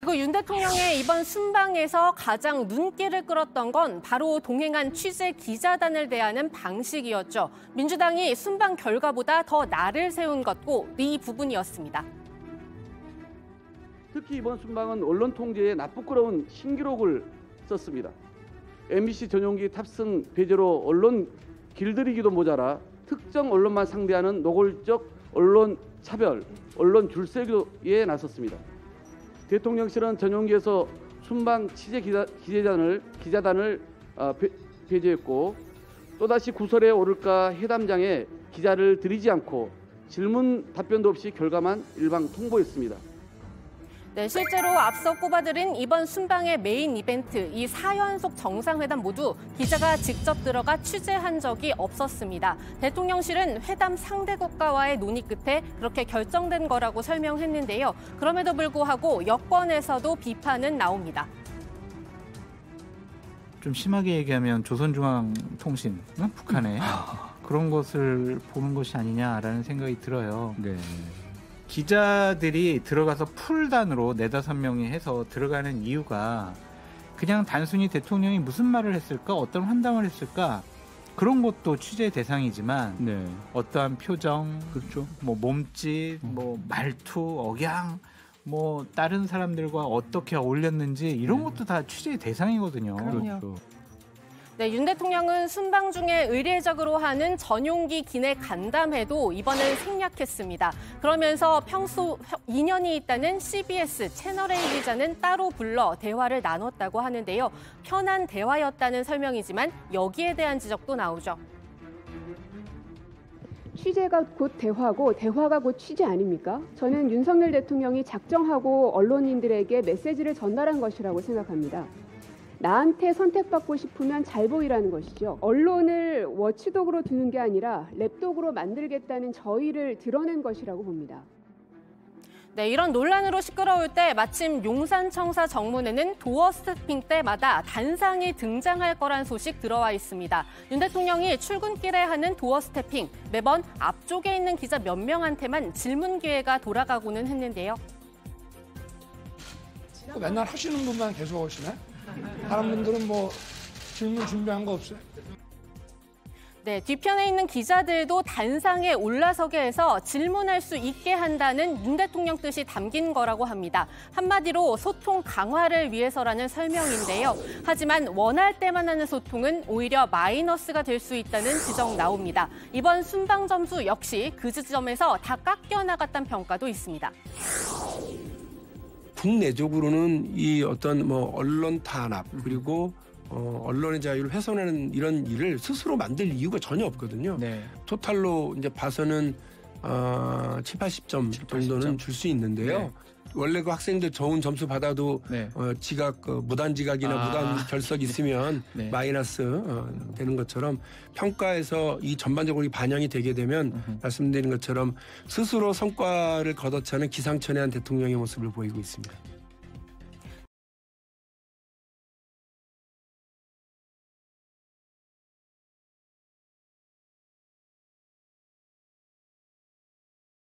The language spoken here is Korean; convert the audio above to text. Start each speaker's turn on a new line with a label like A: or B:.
A: 그리고 윤 대통령의 이번 순방에서 가장 눈길을 끌었던 건 바로 동행한 취재 기자단을 대하는 방식이었죠. 민주당이 순방 결과보다 더 날을 세운 것도 이 부분이었습니다.
B: 특히 이번 순방은 언론 통제에 나쁘끄러운 신기록을 썼습니다. MBC 전용기 탑승 배제로 언론 길들이기도 모자라 특정 언론만 상대하는 노골적 언론 차별, 언론 줄세기에 나섰습니다. 대통령실은 전용기에서 순방 취재 기자단을 배제했고 또다시 구설에 오를까 회담장에 기자를 들이지 않고 질문 답변도 없이 결과만 일방 통보했습니다.
A: 네, 실제로 앞서 꼽아드린 이번 순방의 메인 이벤트, 이 4연속 정상회담 모두 기자가 직접 들어가 취재한 적이 없었습니다. 대통령실은 회담 상대 국가와의 논의 끝에 그렇게 결정된 거라고 설명했는데요. 그럼에도 불구하고 여권에서도 비판은 나옵니다.
C: 좀 심하게 얘기하면 조선중앙통신, 북한의 그런 것을 보는 것이 아니냐라는 생각이 들어요.
D: 네.
C: 기자들이 들어가서 풀단으로 4-5명이 해서 들어가는 이유가 그냥 단순히 대통령이 무슨 말을 했을까, 어떤 환담을 했을까, 그런 것도 취재 대상이지만
D: 네.
C: 어떠한 표정,
D: 그렇죠.
C: 뭐 몸짓, 뭐 말투, 억양, 뭐 다른 사람들과 어떻게 어울렸는지 이런 것도 다 취재 대상이거든요.
D: 그렇죠.
A: 네, 윤 대통령은 순방 중에 의례적으로 하는 전용기 기내 간담회도 이번엔 생략했습니다. 그러면서 평소 인연이 있다는 CBS 채널A 기자는 따로 불러 대화를 나눴다고 하는데요. 편한 대화였다는 설명이지만 여기에 대한 지적도 나오죠.
E: 취재가 곧 대화고 대화가 곧 취재 아닙니까? 저는 윤석열 대통령이 작정하고 언론인들에게 메시지를 전달한 것이라고 생각합니다. 나한테 선택받고 싶으면 잘 보이라는 것이죠. 언론을 워치독으로 두는 게 아니라 랩독으로 만들겠다는 저희를 드러낸 것이라고 봅니다.
A: 네, 이런 논란으로 시끄러울 때 마침 용산청사 정문에는 도어 스태핑 때마다 단상이 등장할 거란 소식 들어와 있습니다. 윤 대통령이 출근길에 하는 도어 스태핑, 매번 앞쪽에 있는 기자 몇 명한테만 질문 기회가 돌아가고는 했는데요.
F: 맨날 하시는 분만 계속 오시네? 다른 분들은 뭐 질문 준비한 거 없어요?
A: 네, 뒤편에 있는 기자들도 단상에 올라서게 해서 질문할 수 있게 한다는 윤 대통령 뜻이 담긴 거라고 합니다. 한마디로 소통 강화를 위해서라는 설명인데요. 하지만 원할 때만 하는 소통은 오히려 마이너스가 될 수 있다는 지적 나옵니다. 이번 순방 점수 역시 그 지점에서 다 깎여 나갔다는 평가도 있습니다.
G: 국내적으로는 이 어떤 뭐 언론 탄압 그리고 언론의 자유를 훼손하는 이런 일을 스스로 만들 이유가 전혀 없거든요.
C: 네.
G: 토탈로 이제 봐서는 70-80점 정도는 줄 수 있는데요.
C: 네.
G: 원래 그 학생들 좋은 점수 받아도
C: 네.
G: 지각, 무단 지각이나 무단 결석 있으면
C: 네.
G: 마이너스 되는 것처럼 평가에서 이 전반적으로 반영이 되게 되면 말씀드린 것처럼 스스로 성과를 거둬차는 기상천외한 대통령의 모습을 보이고 있습니다.